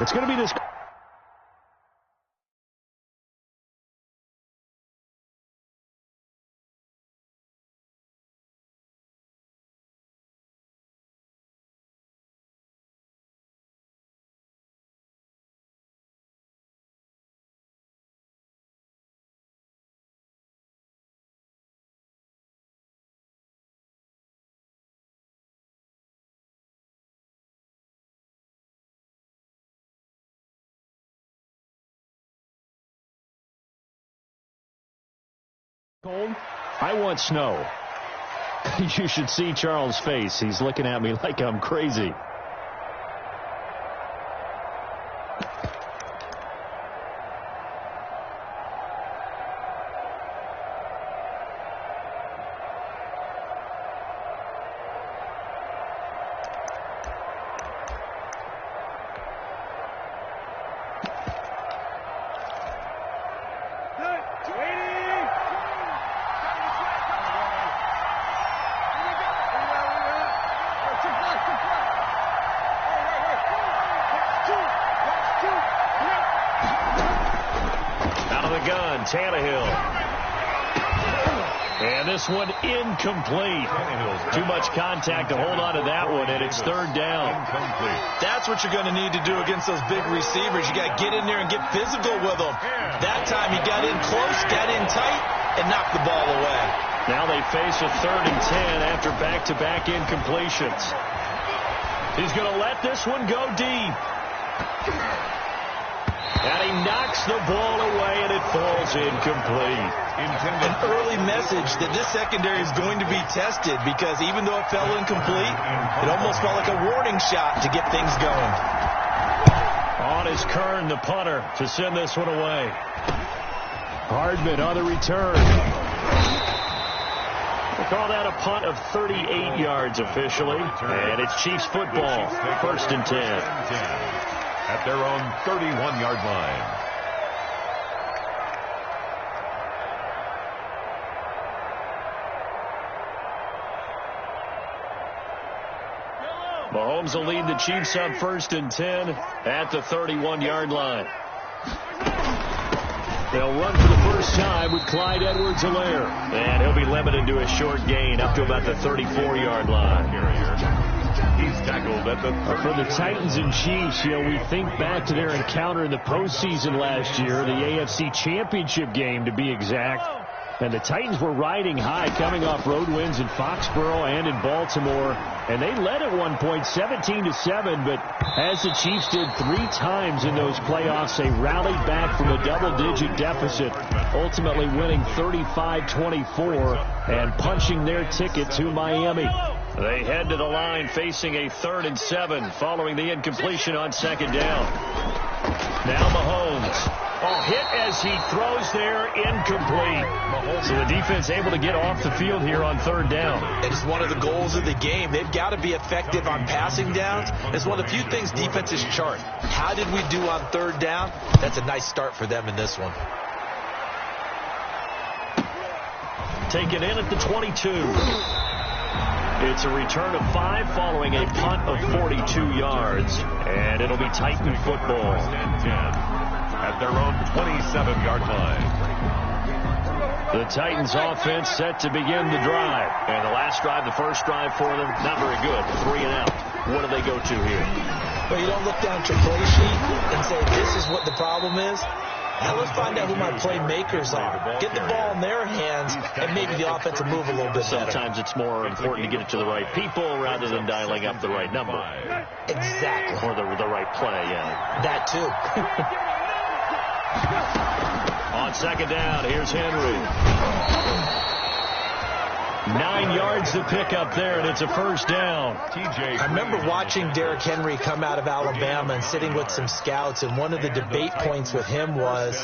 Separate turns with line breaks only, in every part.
It's going to be this. Cold? I want snow. You should see Charles' face. He's looking at me like I'm crazy. Tannehill. And this one incomplete. Too much contact to hold on to that one, and it's third down.
That's what you're going to need to do against those big receivers. You got to get in there and get physical with them. That time he got in close, got in tight, and knocked the ball away.
Now they face a 3rd and 10 after back-to-back incompletions. He's going to let this one go deep. And he knocks the ball away, and it falls incomplete.
An early message that this secondary is going to be tested, because even though it fell incomplete, it almost felt like a warning shot to get things going.
On is Kern, the punter, to send this one away. Hardman on the return. We'll call that a punt of 38 yards officially, and it's Chiefs football, 1st and 10.
At their own 31-yard line.
Mahomes will lead the Chiefs on 1st and 10 at the 31-yard line. They'll run for the first time with Clyde Edwards-Helaire. And he'll be limited to a short gain up to about the 34-yard line.
He's tackled at the 30.
For the Titans and Chiefs, we think back to their encounter in the postseason last year, the AFC Championship game to be exact. And the Titans were riding high, coming off road wins in Foxborough and in Baltimore. And they led at one point 17-7, but as the Chiefs did 3 times in those playoffs, they rallied back from a double-digit deficit, ultimately winning 35-24 and punching their ticket to Miami. They head to the line facing a 3rd and 7 following the incompletion on 2nd down. Now Mahomes. Hit as he throws there, incomplete. So the defense able to get off the field here on 3rd down.
It is one of the goals of the game. They've got to be effective on passing downs. It's one of the few things defenses chart. How did we do on 3rd down? That's a nice start for them in this one.
Taken in at the 22. It's a return of 5 following a punt of 42 yards. And it'll be Titan football.
At their own 27-yard line.
The Titans offense set to begin the drive. And the last drive, the first drive for them, not very good. 3 and out. What do they go to here?
Well, you don't look down at your play sheet and say, this is what the problem is. Now let's find out who my playmakers are. Get the ball in their hands, and maybe the offense will move a little bit better.
Sometimes it's more important to get it to the right people rather than dialing up the right number.
Exactly.
Or the right play, yeah.
That too.
On 2nd down, here's Henry. 9 yards to pick up there, and it's a 1st down.
I remember watching Derrick Henry come out of Alabama and sitting with some scouts, and one of the debate points with him was,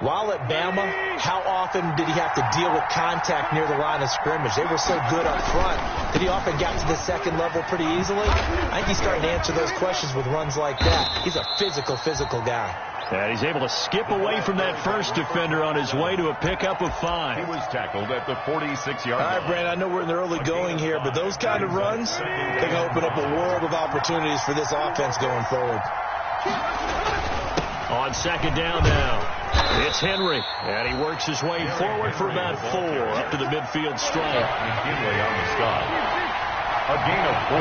while at Bama, how often did he have to deal with contact near the line of scrimmage? They were so good up front that he often got to the 2nd level pretty easily. I think he's starting to answer those questions with runs like that. He's a physical guy.
And he's able to skip away from that first defender on his way to a pickup of 5.
He was tackled at the 46-yard line.
All right, Brandon, I know we're in the early going here, but those kind of runs, they can open up a world of opportunities for this offense going forward.
On second down now, it's Henry, and he works his way forward for about 4 up to the midfield stripe.
McKinley on the stop. A gain of 4.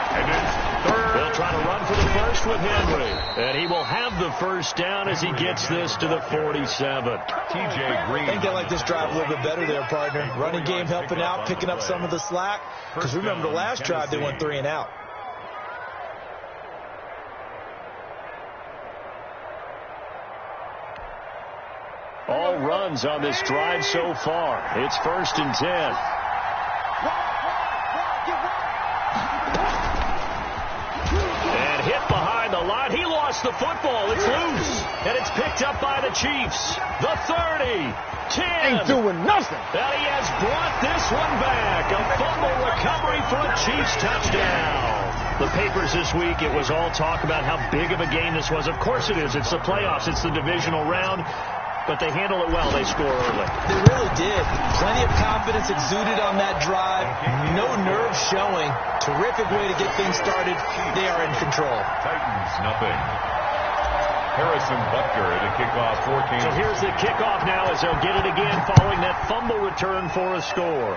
And it's third.
They'll try to run for the first with Henry, and he will have the first down as he gets this to the 47.
T.J. Green.
I think they like this drive a little bit better there, partner. Running game helping out, picking up some of the slack. Because remember the last drive, they went 3 and out.
All runs on this drive so far. It's 1st and 10. And hit behind the line. He lost the football. It's loose. And it's picked up by the Chiefs. The 30. 10.
Ain't doing nothing.
And he has brought this one back. A fumble recovery for a Chiefs touchdown. The papers this week, it was all talk about how big of a game this was. Of course it is. It's the playoffs. It's the divisional round. But they handle it well. They score early.
They really did. Plenty of confidence exuded on that drive. No nerves showing. Terrific way to get things started. They are in control.
Titans, nothing. Harrison Butker at a kickoff for Kansas.
So here's the kickoff now as they'll get it again following that fumble return for a score.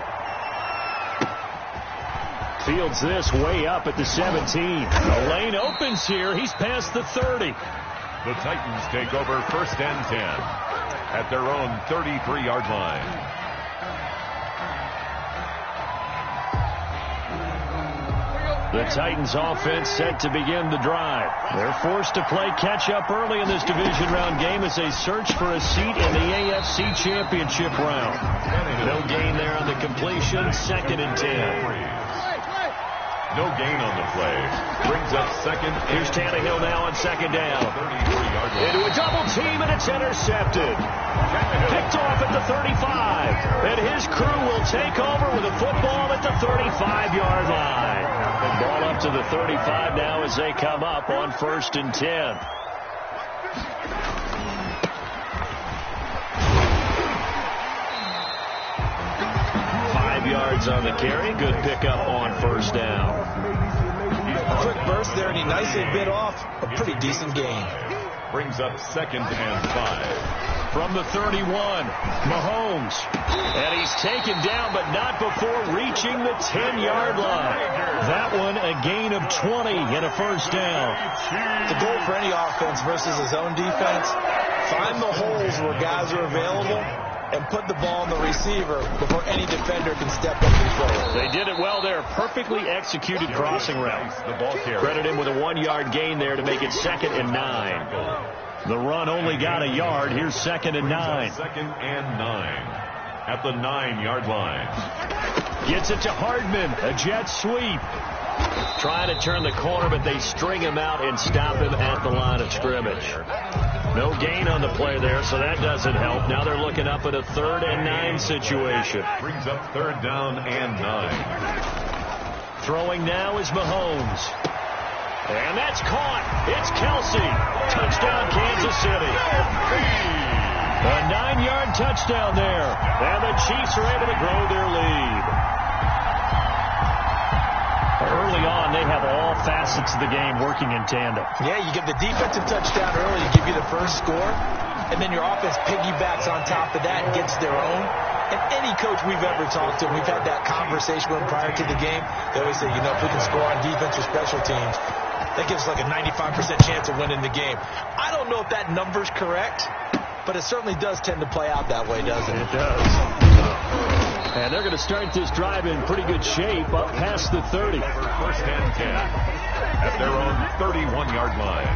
Fields this way up at the 17. The lane opens here. He's past the 30.
The Titans take over 1st and 10 at their own 33-yard line.
The Titans offense set to begin the drive. They're forced to play catch-up early in this division round game as they search for a seat in the AFC Championship round. No gain there on the completion. 2nd and 10.
No gain on the play. Brings up 2nd.
Here's Tannehill now on 2nd down.
33-yard line.
Into a double team, and it's intercepted. Picked off at the 35. And his crew will take over with a football at the 35-yard line. The ball up to the 35 now as they come up on 1st and 10. Yards on the carry. Good pickup on 1st down.
Quick burst there, and he nicely bit off a pretty decent gain.
Brings up 2nd and 5.
From the 31, Mahomes. And he's taken down, but not before reaching the 10-yard line. That one a gain of 20 and a 1st down.
The goal for any offense versus his own defense, find the holes where guys are available and put the ball on the receiver before any defender can step up and throw it.
They did it well there. Perfectly executed crossing route.
The ball carrier.
Credit him with a 1-yard gain there to make it 2nd and 9. The run only got a yard. Here's 2nd and 9.
2nd and 9 at the 9-yard line.
Gets it to Hardman. A jet sweep. Trying to turn the corner, but they string him out and stop him at the line of scrimmage. No gain on the play there, so that doesn't help. Now they're looking up at a 3rd and 9 situation.
Brings up 3rd down and 9.
Throwing now is Mahomes. And that's caught. It's Kelsey. Touchdown, Kansas City. A 9-yard touchdown there. And the Chiefs are able to grow their lead. Early on, they have all facets of the game working in tandem.
Yeah, you get the defensive touchdown early, give you the first score, and then your offense piggybacks on top of that and gets their own. And any coach we've ever talked to, we've had that conversation with prior to the game, they always say, you know, if we can score on defense or special teams, that gives us like a 95% chance of winning the game. I don't know if that number's correct, but it certainly does tend to play out that way, doesn't it?
It does. And they're going to start this drive in pretty good shape up past the 30.
1st and 10 at their own 31-yard line.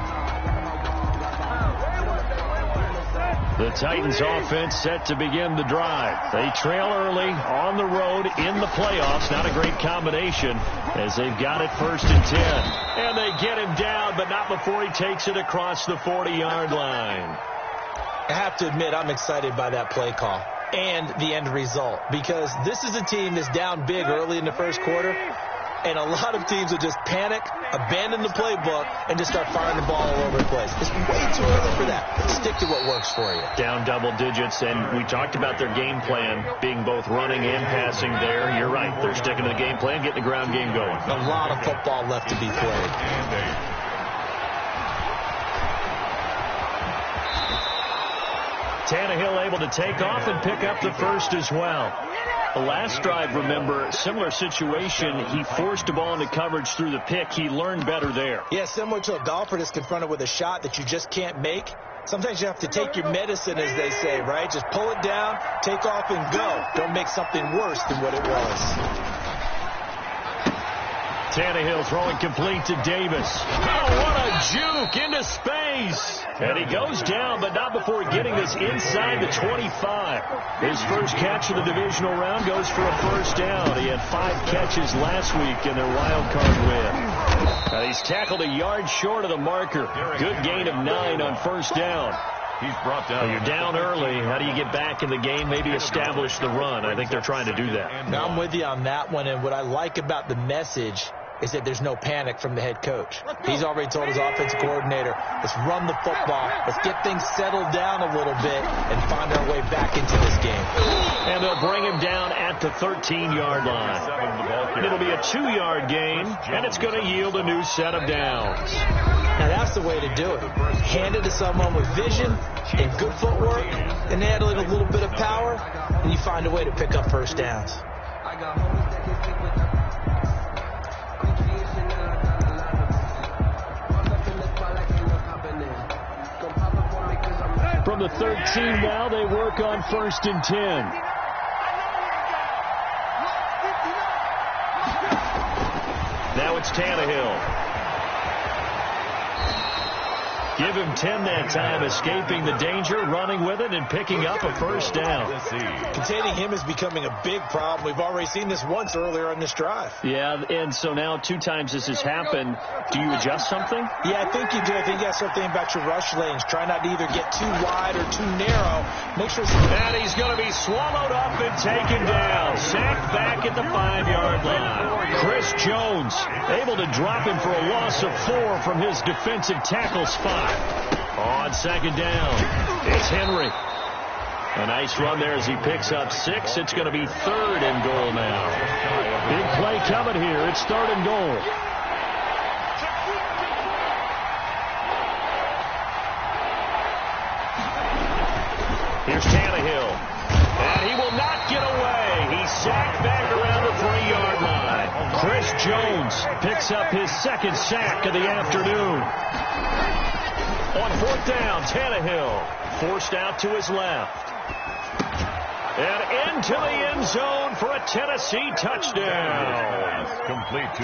The Titans offense set to begin the drive. They trail early on the road in the playoffs. Not a great combination as they've got it 1st and 10. And they get him down, but not before he takes it across the 40-yard line.
I have to admit, I'm excited by that play call and the end result, because this is a team that's down big early in the first quarter, and a lot of teams will just panic, abandon the playbook, and just start firing the ball all over the place. It's way too early for that. Stick to what works for you.
Down double digits, and we talked about their game plan being both running and passing there. You're right. They're sticking to the game plan, getting the ground game going.
A lot of football left to be played.
Tannehill able to take off and pick up the first as well. The last drive, remember, similar situation. He forced a ball into coverage through the pick. He learned better there.
Yeah, similar to a golfer that's confronted with a shot that you just can't make. Sometimes you have to take your medicine, as they say, right? Just pull it down, take off, and go. Don't make something worse than what it was.
Tannehill throwing complete to Davis. Oh, what a juke into space. And he goes down, but not before getting this inside the 25. His first catch of the divisional round goes for a first down. He had 5 catches last week in their wild card win. He's tackled a yard short of the marker. Good gain of 9 on first down.
He's brought down.
You're down early. How do you get back in the game? Maybe establish the run. I think they're trying to do that.
Now, I'm with you on that one, and what I like about the message is that there's no panic from the head coach. He's already told his offensive coordinator, let's run the football, let's get things settled down a little bit and find our way back into this game.
And they'll bring him down at the 13-yard line. It'll be a 2-yard gain, and it's going to yield a new set of downs.
Now that's the way to do it. Hand it to someone with vision and good footwork, and add a little bit of power, and you find a way to pick up first downs.
From the 13 now, they work on 1st and 10. Now it's Tannehill. Give him 10 that time, escaping the danger, running with it, and picking up a first down.
Containing him is becoming a big problem. We've already seen this once earlier on this drive.
Yeah, and so now 2 times this has happened. Do you adjust something?
Yeah, I think you do. I think you got to start thinking about your rush lanes. Try not to either get too wide or too narrow. Make sure.
And he's going to be swallowed up and taken down. Sacked back at the 5-yard line. Chris Jones able to drop him for a loss of 4 from his defensive tackle spot. On 2nd down, it's Henry. A nice run there as he picks up 6. It's going to be 3rd and goal now. Big play coming here. It's 3rd and goal. Here's Tannehill. And he will not get away. He's sacked back around the 3-yard line. Chris Jones picks up his 2nd sack of the afternoon. On 4th down, Tannehill forced out to his left. And into the end zone for a Tennessee touchdown.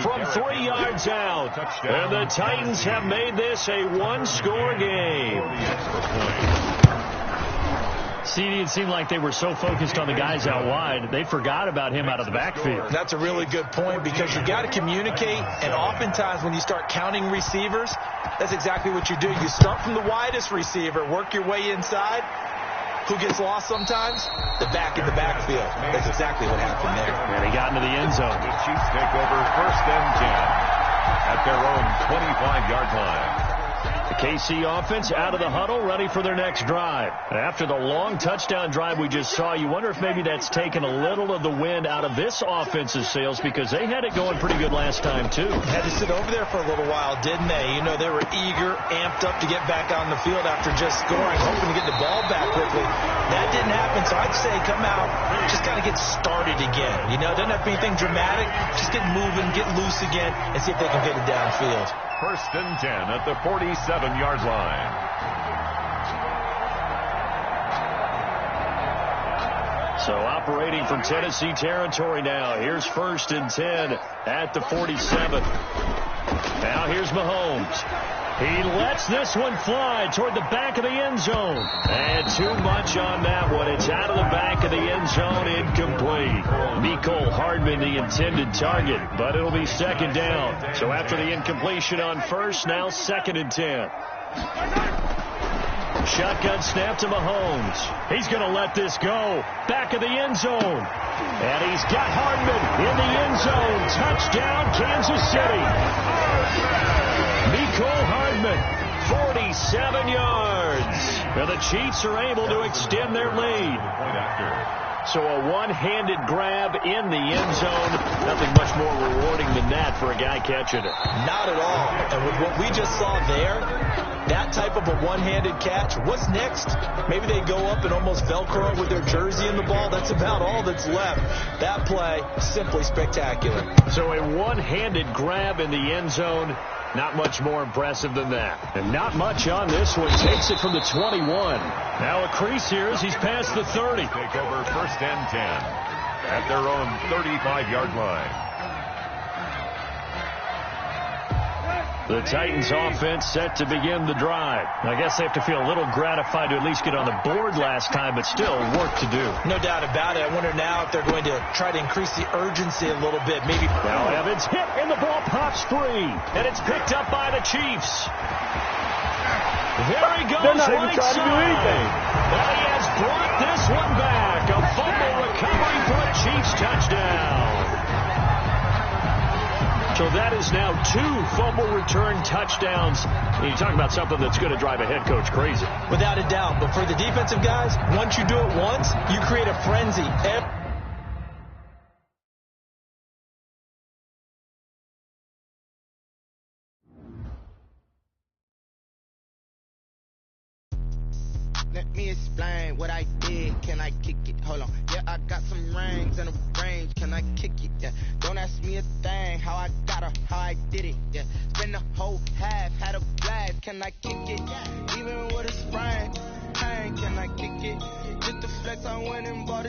From 3 yards out. And the Titans have made this a 1-score game. CD, it seemed like they were so focused on the guys out wide, they forgot about him out of the backfield.
That's a really good point because you got to communicate, and oftentimes when you start counting receivers, that's exactly what you do. You start from the widest receiver, work your way inside. Who gets lost sometimes? The back in the backfield. That's exactly what happened there.
And he got into the end zone.
The Chiefs take over 1st and 10 at their own 25-yard line.
The KC offense out of the huddle, ready for their next drive. After the long touchdown drive we just saw, you wonder if maybe that's taken a little of the wind out of this offense's sails because they had it going pretty good last time, too.
Had to sit over there for a little while, didn't they? You know, they were eager, amped up to get back on the field after just scoring, hoping to get the ball back quickly. That didn't happen, so I'd say come out, just kind of get started again. You know, doesn't have to be anything dramatic. Just get moving, get loose again, and see if they can get it downfield.
1st and 10 at the 47-yard line.
So operating from Tennessee territory now. Here's 1st and 10 at the 47. Now here's Mahomes. He lets this one fly toward the back of the end zone. And too much on that one. It's out of the back of the end zone, incomplete. Mecole Hardman, the intended target, but it'll be 2nd down. So after the incompletion on 1st, now 2nd and 10. Shotgun snap to Mahomes. He's going to let this go. Back of the end zone. And he's got Hardman in the end zone. Touchdown, Kansas City. Mecole Hardman, 47 yards. And the Chiefs are able to extend their lead. So a one-handed grab in the end zone. Nothing much more rewarding than that for a guy catching it.
Not at all. And with what we just saw there, That type of a one-handed catch, what's next? Maybe they go up and almost Velcro it with their jersey in the ball. That's about all that's left. That play, simply spectacular.
So a one-handed grab in the end zone. Not much more impressive than that. And not much on this one. Takes it from the 21. Now a crease here as he's past the 30.
Take over first and 10 at their own 35-yard line.
The Titans offense set to begin the drive. I guess they have to feel a little gratified to at least get on the board last time, but still work to do.
No doubt about it. I wonder now if they're going to try to increase the urgency a little bit. Maybe.
Now Evans hit and the ball pops free. And it's picked up by the Chiefs. There he goes.
They're not
right
even trying
side.
to do anything.
And he has brought this one back. A fumble recovery for a Chiefs touchdown. So that is now 2 fumble return touchdowns. And you talk about something that's going to drive a head coach crazy.
Without a doubt. But for the defensive guys, once you do it once, you create a frenzy.
Let me explain what I did. Can I kick it? Hold on. Yeah, I got some rings and a range. Can I kick it? Yeah. Don't ask me a thing. How I got her, how I did it. Yeah. Spend the whole half, had a blast. Can I kick it? Yeah. Even with a sprain, hang, can I kick it? Just the flex, I went and bought